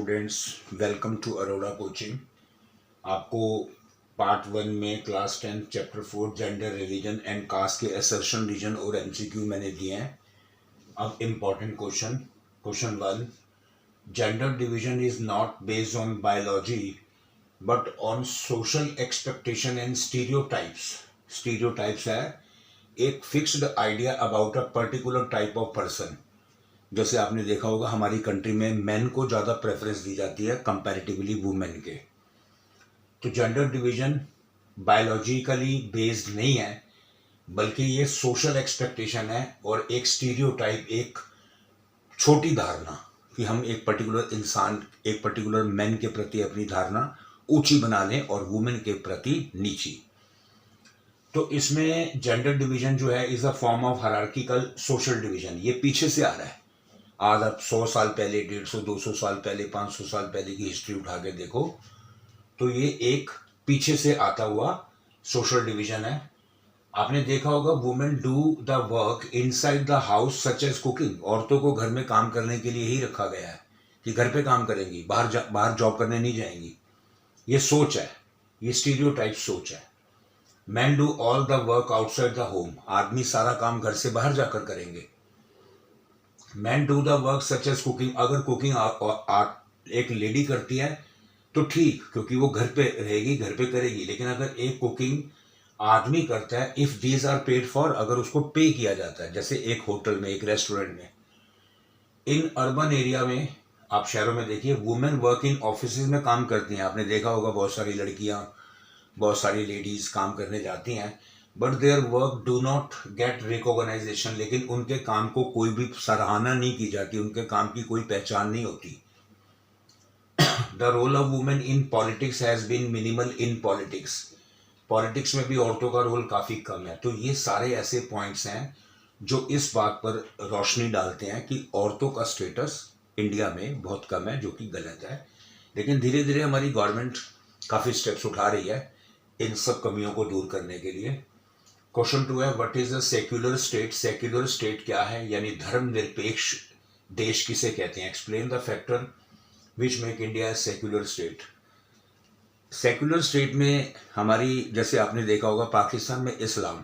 Students, welcome to Arora coaching. आपको part 1 में class 10 chapter 4 gender, religion and caste के assertion, reason और MCQ मैंने दिए हैं। अब important question 1, gender division is not based on biology but on social expectation and stereotypes. Stereotypes है एक fixed idea about a particular type of person. जैसे आपने देखा होगा हमारी कंट्री में मेन को ज़्यादा प्रेफरेंस दी जाती है कंपैरेटिवली वुमेन के। तो जेंडर डिवीजन बायोलॉजिकली बेस्ड नहीं है, बल्कि ये सोशल एक्सपेक्टेशन है और एक स्टीरियोटाइप, एक छोटी धारणा कि हम एक पर्टिकुलर इंसान, एक पर्टिकुलर मेन के प्रति अपनी धारणा ऊंची बना लें और वुमेन के प्रति नीची। तो इसमें जेंडर डिवीजन जो है is a form of hierarchical social division. ये पीछे से आ रहा है। आज आप 100 साल पहले, 150, 200 साल पहले, 500 साल पहले की हिस्ट्री उठा के देखो तो ये एक पीछे से आता हुआ सोशल डिवीजन है। आपने देखा होगा women do the work inside the house such as cooking. औरतों को घर में काम करने के लिए ही रखा गया है कि घर पे काम करेंगी, बाहर जॉब करने नहीं जाएंगी। ये सोच है, ये स्टीरियोटाइप सोच है। Man do all the work outside the home. आदमी सारा काम घर से बाहर जाकर करेंगे। Man do the work such as cooking. अगर कुकिंग एक लेडी करती है तो ठीक, क्योंकि वो घर पे रहेगी, घर पे करेगी। लेकिन अगर एक कुकिंग आदमी करता है, if these are paid for, अगर उसको पे किया जाता है, जैसे एक होटल में, एक रेस्टोरेंट में। इन अर्बन एरिया में, आप शहरों में देखिए, वुमेन वर्क इन ऑफिस में काम करती हैं। आपने देखा होगा बहुत सारी लड़कियां, बहुत सारी लेडीज काम करने जाती हैं, but their work do not get recognition. लेकिन उनके काम को कोई भी सराहना नहीं की जाती, उनके काम की कोई पहचान नहीं होती। The role of women in politics has been minimal in politics. Politics में भी औरतों का रोल काफी कम है। तो ये सारे ऐसे पॉइंट्स हैं जो इस बात पर रोशनी डालते हैं कि औरतों का स्टेटस इंडिया में बहुत कम है, जो कि गलत है। लेकिन धीरे धीरे हमारी गवर्नमेंट काफी स्टेप्स उठा रही है इन सब कमियों को दूर करने के लिए। क्वेश्चन 2 है, what is a secular state. Secular state क्या है, यानी धर्मनिरपेक्ष देश किसे कहते हैं। Explain the factor which make India secular state. Secular state में हमारी, जैसे आपने देखा होगा, पाकिस्तान में इस्लाम,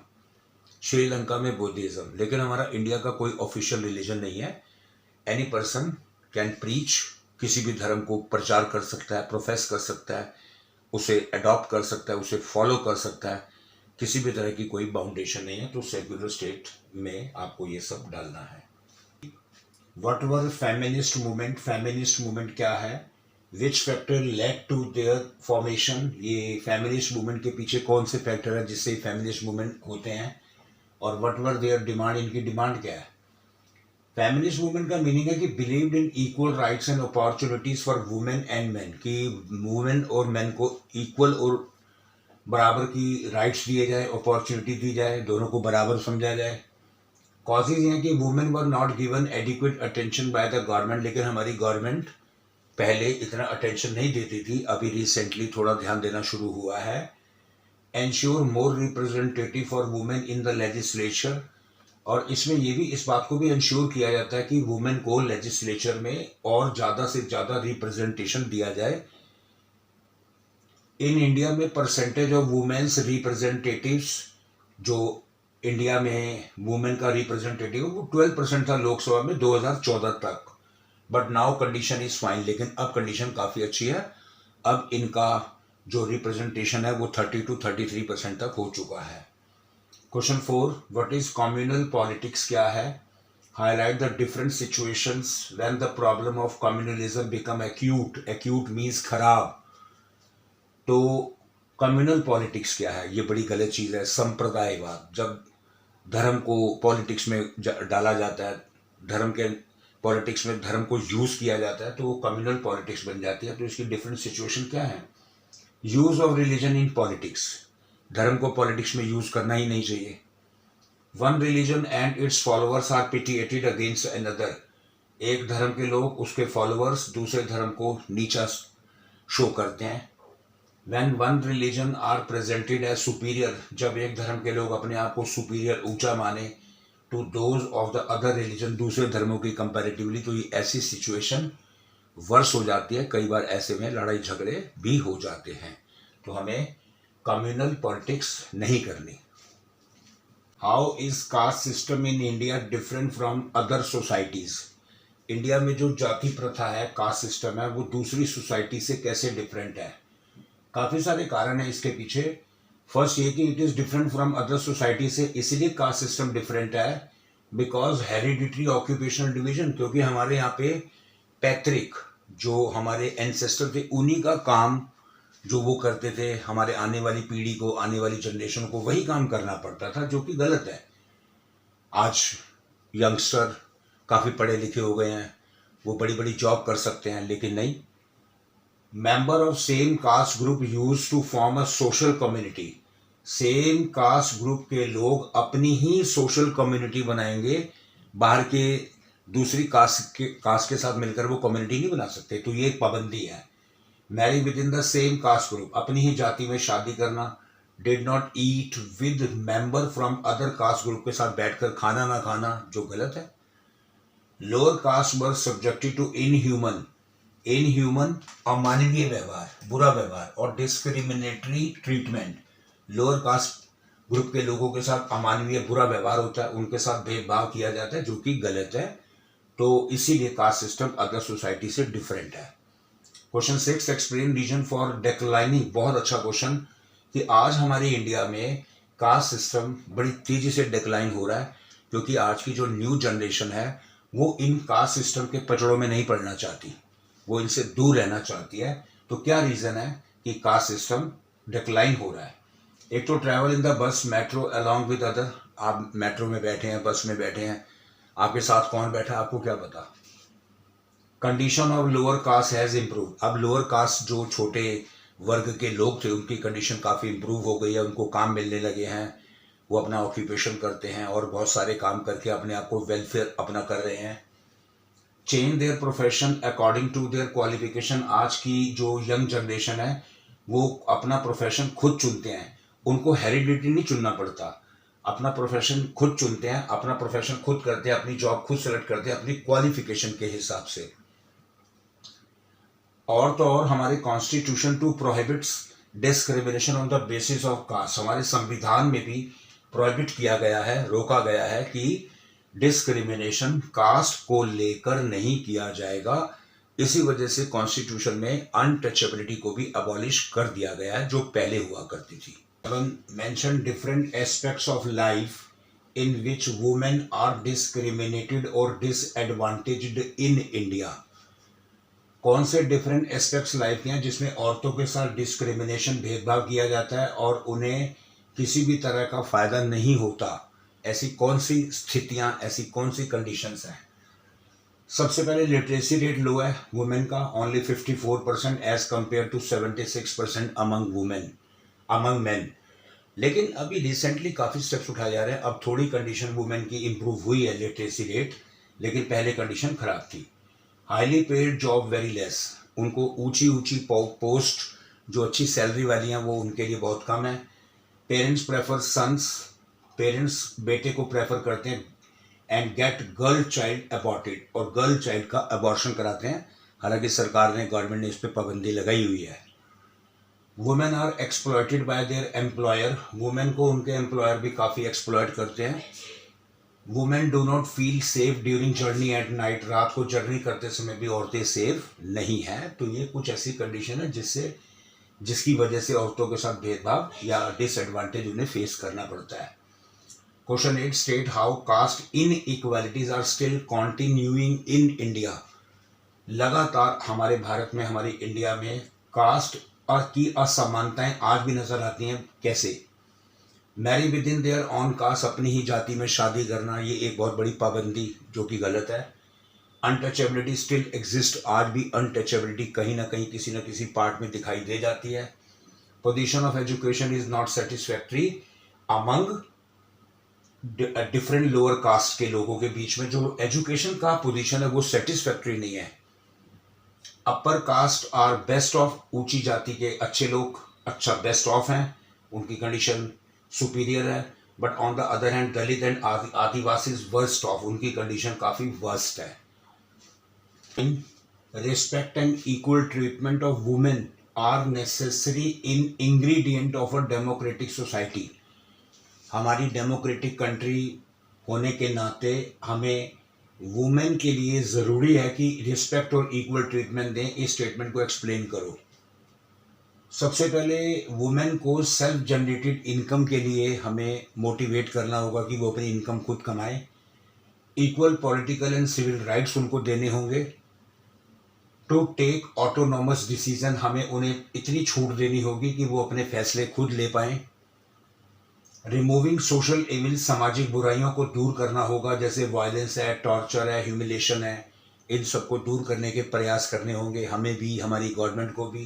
श्रीलंका में बुद्धिज्म, लेकिन हमारा इंडिया का कोई ऑफिशियल रिलीजन नहीं है। एनी पर्सन कैन प्रीच, किसी भी धर्म को प्रचार कर सकता है, प्रोफेस कर सकता है, उसे अडॉप्ट कर सकता है, उसे फॉलो कर सकता है। किसी भी तरह की कोई बाउंडेशन नहीं है। तो सेक्युलर स्टेट में आपको ये सब डालना है। What were feminist movement. Feminist movement क्या है, which factor led to their formation. ये फेमिनिस्ट मूवमेंट के पीछे कौन से फैक्टर है जिससे फेमिनिस्ट मूवमेंट होते हैं, और व्हाट वर देयर डिमांड, इनकी डिमांड क्या है। फेमिनिस्ट मूवमेंट का मीनिंग है कि believed in equal rights and opportunities for women and main, कि वुमेन और मेन को इक्वल और बराबर की राइट्स दिए जाए, अपॉर्चुनिटी दी जाए, दोनों को बराबर समझा जाए। कॉजेज ये हैं कि women were not given adequate attention by the government. लेकिन हमारी गवर्नमेंट पहले इतना अटेंशन नहीं देती थी, अभी रिसेंटली थोड़ा ध्यान देना शुरू हुआ है। Ensure more representative for women in the legislature. और इसमें ये भी, इस बात को भी इंश्योर किया जाता है कि वुमेन को लेजिस्लेचर में और ज़्यादा से ज़्यादा रिप्रेजेंटेशन दिया जाए। इन इंडिया में परसेंटेज ऑफ वुमेन्स रिप्रेजेंटेटिव्स, जो इंडिया में वुमेन का रिप्रेजेंटेटिव, वो 12% था लोकसभा में 2014 तक। But now condition is fine. लेकिन अब कंडीशन काफ़ी अच्छी है। अब इनका जो रिप्रेजेंटेशन है वो 30 to 33% तक हो चुका है। Question 4, what is communal politics क्या है। Highlight the different situations when the problem of communalism become acute. Acute means खराब। तो कम्युनल पॉलिटिक्स क्या है, ये बड़ी गलत चीज़ है। संप्रदायवाद, जब धर्म को पॉलिटिक्स में डाला जाता है, धर्म के पॉलिटिक्स में धर्म को यूज़ किया जाता है, तो वो कम्युनल पॉलिटिक्स बन जाती है। तो इसकी डिफरेंट सिचुएशन क्या है। Use of religion in politics, धर्म को पॉलिटिक्स में यूज करना ही नहीं चाहिए। One religion and its followers are pitted against another. एक धर्म के लोग, उसके फॉलोअर्स दूसरे धर्म को नीचा शो करते हैं। When one religion are presented as superior, जब एक धर्म के लोग अपने आप को सुपीरियर, ऊंचा माने, to those of the other religion, दूसरे धर्मों की कंपैरेटिवली, तो ये ऐसी सिचुएशन वर्ष हो जाती है, कई बार ऐसे में लड़ाई झगड़े भी हो जाते हैं। तो हमें कम्युनल पॉलिटिक्स नहीं करनी। How is caste system in India different from other societies? India में जो जाति प्रथा है, कास्ट सिस्टम है, वो दूसरी सोसाइटी से कैसे डिफरेंट है? काफ़ी सारे कारण हैं इसके पीछे। फर्स्ट ये कि it is different from other society से इसलिए कास्ट सिस्टम डिफरेंट है बिकॉज हेरिडिटरी ऑक्यूपेशनल डिवीजन, क्योंकि हमारे यहाँ पे पैतृक जो हमारे एंसेस्टर थे उन्हीं का काम जो वो करते थे, हमारे आने वाली पीढ़ी को, आने वाली जनरेशन को वही काम करना पड़ता था, जो कि गलत है। आज यंगस्टर काफ़ी पढ़े लिखे हो गए हैं, वो बड़ी बड़ी जॉब कर सकते हैं, लेकिन नहीं। Member of same caste group use to form a social community. Same caste group के लोग अपनी ही सोशल कम्युनिटी बनाएंगे, बाहर के दूसरी कास्ट के साथ मिलकर वो कम्युनिटी नहीं बना सकते। तो ये एक पाबंदी है। Marry within the same caste group, अपनी ही जाति में शादी करना। Did not eat with member from other caste group के साथ बैठकर खाना ना खाना, जो गलत है। Lower caste were subjected to inhuman अमानवीय व्यवहार, बुरा व्यवहार और discriminatory treatment. Lower caste group के लोगों के साथ अमानवीय बुरा व्यवहार होता है, उनके साथ भेदभाव किया जाता है, जो कि गलत है। तो इसीलिए कास्ट सिस्टम अदर सोसाइटी से डिफरेंट है। Question 6, explain reason for declining. बहुत अच्छा क्वेश्चन कि आज हमारे इंडिया में कास्ट सिस्टम बड़ी तेजी से डिक्लाइन हो रहा है, क्योंकि आज की जो न्यू जनरेशन है वो इन कास्ट सिस्टम के पचड़ों में नहीं पड़ना चाहती, वो इनसे दूर रहना चाहती है। तो क्या रीज़न है कि कास्ट सिस्टम डिक्लाइन हो रहा है? एक तो travel in the bus metro along with other. आप मेट्रो में बैठे हैं, बस में बैठे हैं, आपके साथ कौन बैठा है आपको क्या पता। Condition of lower caste has improve. अब लोअर कास्ट जो छोटे वर्ग के लोग थे उनकी कंडीशन काफ़ी इम्प्रूव हो गई है, उनको काम मिलने लगे हैं, वो अपना ऑक्यूपेशन करते हैं और बहुत सारे काम करके अपने आप को वेलफेयर अपना कर रहे हैं। Change their profession according to their qualification. आज की जो यंग जनरेशन है वो अपना प्रोफेशन खुद चुनते हैं, उनको हेरिडिटी नहीं चुनना पड़ता, अपना प्रोफेशन खुद चुनते हैं, अपना प्रोफेशन खुद करते हैं, अपनी जॉब खुद सेलेक्ट करते हैं अपनी क्वालिफिकेशन के हिसाब से। और तो और हमारे constitution too prohibits discrimination on the basis of caste. हमारे संविधान में भी प्रोहिबिट किया गया है, रोका गया है कि डिस्क्रिमिनेशन कास्ट को लेकर नहीं किया जाएगा। इसी वजह से कॉन्स्टिट्यूशन में अनटचेबिलिटी को भी अबॉलिश कर दिया गया है, जो पहले हुआ करती थी। Mention different aspects of life in which women are discriminated और डिसएडवांटेज्ड इन इंडिया। कौन से डिफरेंट एस्पेक्ट्स लाइफ के हैं जिसमें औरतों के साथ डिस्क्रिमिनेशन, भेदभाव किया जाता है और उन्हें किसी भी तरह का फ़ायदा नहीं होता? ऐसी कौन सी स्थितियां, ऐसी कौन सी कंडीशंस हैं? सबसे पहले लिटरेसी रेट लो है वुमेन का, only 54% as compare to 76% among man. लेकिन अभी रिसेंटली काफ़ी स्टेप्स उठाए जा रहे हैं, अब थोड़ी कंडीशन वुमेन की इम्प्रूव हुई है, लिटरेसी रेट, लेकिन पहले कंडीशन खराब थी। Highly paid job very less, उनको ऊंची ऊंची पोस्ट जो अच्छी सैलरी वाली हैं वो उनके लिए बहुत कम है। पेरेंट्स प्रेफर सन्स, पेरेंट्स बेटे को प्रेफर करते हैं and gate girl child aborted, और गर्ल चाइल्ड का अबॉर्शन कराते हैं। हालांकि सरकार ने, गवर्नमेंट ने इस पर पाबंदी लगाई हुई है। Women are exploited by their employer, women को उनके एम्प्लॉयर भी काफ़ी एक्सप्लॉयट करते हैं। Women do not feel safe during journey at night, रात को जर्नी करते समय भी औरतें सेफ नहीं हैं। तो ये कुछ ऐसी कंडीशन है जिसकी वजह से औरतों के साथ भेदभाव या डिसएडवांटेज उन्हें फेस करना पड़ता है। Question 8, state how caste inequalities are still continuing in India. लगातार हमारे भारत में, हमारे इंडिया में कास्ट की असमानताएं आज भी नजर आती हैं। कैसे? Marry within their own caste, अपनी ही जाति में शादी करना, ये एक बहुत बड़ी पाबंदी जो कि गलत है। अनटचेबिलिटी स्टिल एग्जिस्ट, आज भी अनटचेबिलिटी कहीं ना कहीं किसी न किसी पार्ट में दिखाई दे जाती है। Position of education is not satisfactory among different lower caste के लोगों के बीच में जो एजुकेशन का पोजीशन है वो सेटिस्फैक्ट्री नहीं है। Upper caste are best off, ऊंची जाति के अच्छे लोग अच्छा बेस्ट ऑफ हैं, उनकी कंडीशन सुपीरियर है। But on the other hand Dalit and Adivasi worst of, उनकी कंडीशन काफ़ी वर्स्ट है। respect and equal treatment of women are necessary in ingredient of a democratic society. हमारी डेमोक्रेटिक कंट्री होने के नाते हमें वुमेन के लिए ज़रूरी है कि रिस्पेक्ट और इक्वल ट्रीटमेंट दें। इस स्टेटमेंट को एक्सप्लेन करो। सबसे पहले वुमेन को सेल्फ जनरेटेड इनकम के लिए हमें मोटिवेट करना होगा कि वो अपनी इनकम खुद कमाएं। Equal political and civil rights उनको देने होंगे। टू टेक ऑटोनॉमस डिसीजन, हमें उन्हें इतनी छूट देनी होगी कि वो अपने फैसले खुद ले पाएं। रिमूविंग सोशल इविल, सामाजिक बुराइयों को दूर करना होगा, जैसे वायलेंस है, टॉर्चर है, ह्यूमिलेशन है, इन सबको दूर करने के प्रयास करने होंगे हमें भी, हमारी गवर्नमेंट को भी।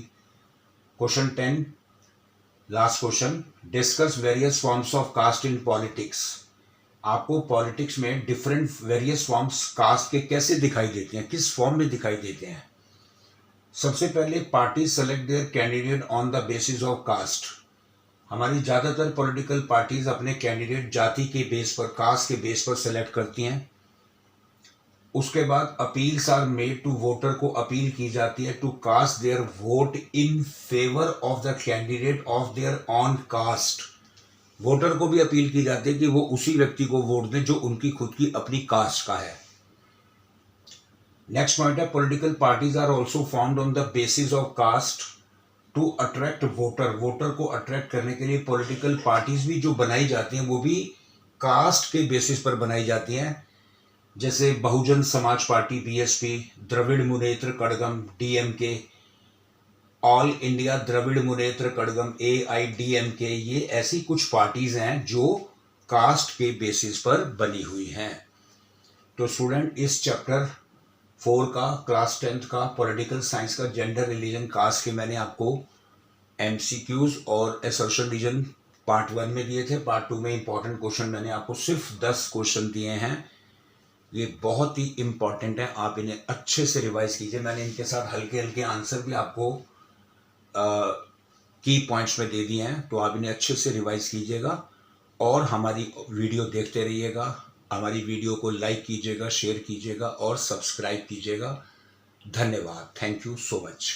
Question 10, last question, discuss various forms of caste in politics. आपको पॉलिटिक्स में डिफरेंट वेरियस फॉर्म्स कास्ट के कैसे दिखाई देते हैं, किस फॉर्म में दिखाई देते हैं। सबसे पहले party select their candidate on the basis of caste. हमारी ज़्यादातर पॉलिटिकल पार्टीज अपने कैंडिडेट जाति के बेस पर, कास्ट के बेस पर सेलेक्ट करती हैं। उसके बाद appeals are made to, voter को अपील की जाती है to caste their vote in favour of the candidate of their own caste. Voter को भी अपील की जाती है कि वो उसी व्यक्ति को वोट दें जो उनकी खुद की अपनी कास्ट का है। नेक्स्ट पॉइंट है, political parties are also formed on the basis of caste to attract voter. Voter को अट्रैक्ट करने के लिए पॉलिटिकल पार्टीज भी जो बनाई जाती हैं वो भी कास्ट के बेसिस पर बनाई जाती हैं, जैसे Bahujan Samaj Party BSP, Dravida Munnetra Kazhagam DMK, All India Dravida Munnetra Kazhagam AIDMK. ये ऐसी कुछ पार्टीज हैं जो कास्ट के बेसिस पर बनी हुई हैं। तो स्टूडेंट, इस चैप्टर 4 का, क्लास 10th का पॉलिटिकल साइंस का जेंडर रिलीजन कास्ट के मैंने आपको एमसीक्यूज और असर्शन रीजन पार्ट 1 में दिए थे। पार्ट 2 में इंपॉर्टेंट क्वेश्चन मैंने आपको सिर्फ 10 क्वेश्चन दिए हैं। ये बहुत ही इंपॉर्टेंट है, आप इन्हें अच्छे से रिवाइज कीजिए। मैंने इनके साथ हल्के हल्के आंसर भी आपको की पॉइंट्स में दे दिए हैं, तो आप इन्हें अच्छे से रिवाइज कीजिएगा और हमारी वीडियो देखते रहिएगा। हमारी वीडियो को लाइक कीजिएगा, शेयर कीजिएगा और सब्सक्राइब कीजिएगा। धन्यवाद। Thank you so much.